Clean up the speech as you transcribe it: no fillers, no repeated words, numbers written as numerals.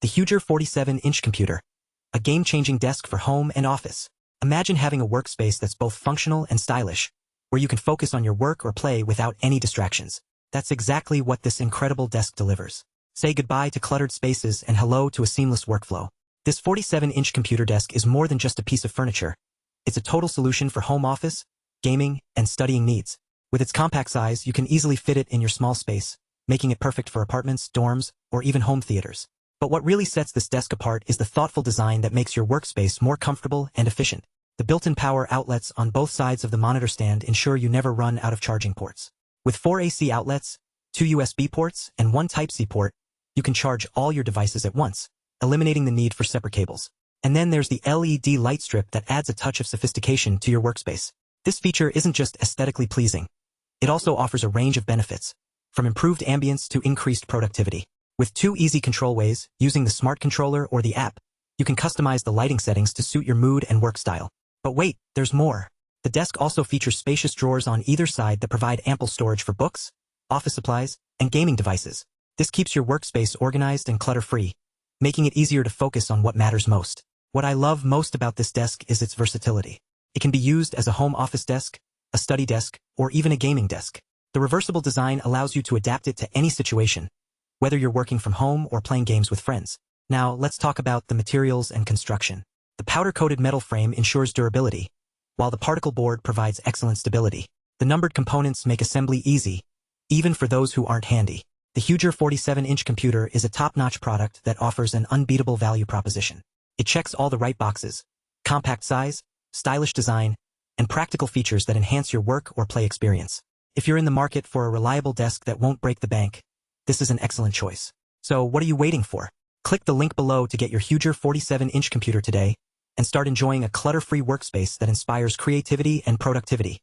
The Huuger 47-inch computer, a game-changing desk for home and office. Imagine having a workspace that's both functional and stylish, where you can focus on your work or play without any distractions. That's exactly what this incredible desk delivers. Say goodbye to cluttered spaces and hello to a seamless workflow. This 47-inch computer desk is more than just a piece of furniture. It's a total solution for home office, gaming, and studying needs. With its compact size, you can easily fit it in your small space, making it perfect for apartments, dorms, or even home theaters. But what really sets this desk apart is the thoughtful design that makes your workspace more comfortable and efficient. The built-in power outlets on both sides of the monitor stand ensure you never run out of charging ports. With 4 AC outlets, 2 USB ports, and 1 Type-C port, you can charge all your devices at once, eliminating the need for separate cables. And then there's the LED light strip that adds a touch of sophistication to your workspace. This feature isn't just aesthetically pleasing. It also offers a range of benefits, from improved ambience to increased productivity. With 2 easy control ways, using the smart controller or the app, you can customize the lighting settings to suit your mood and work style. But wait, there's more. The desk also features spacious drawers on either side that provide ample storage for books, office supplies, and gaming devices. This keeps your workspace organized and clutter-free, making it easier to focus on what matters most. What I love most about this desk is its versatility. It can be used as a home office desk, a study desk, or even a gaming desk. The reversible design allows you to adapt it to any situation, whether you're working from home or playing games with friends. Now, let's talk about the materials and construction. The powder-coated metal frame ensures durability, while the particle board provides excellent stability. The numbered components make assembly easy, even for those who aren't handy. The Huuger 47-inch computer is a top-notch product that offers an unbeatable value proposition. It checks all the right boxes: compact size, stylish design, and practical features that enhance your work or play experience. If you're in the market for a reliable desk that won't break the bank, this is an excellent choice. So what are you waiting for? Click the link below to get your Huuger 47-inch computer today and start enjoying a clutter-free workspace that inspires creativity and productivity.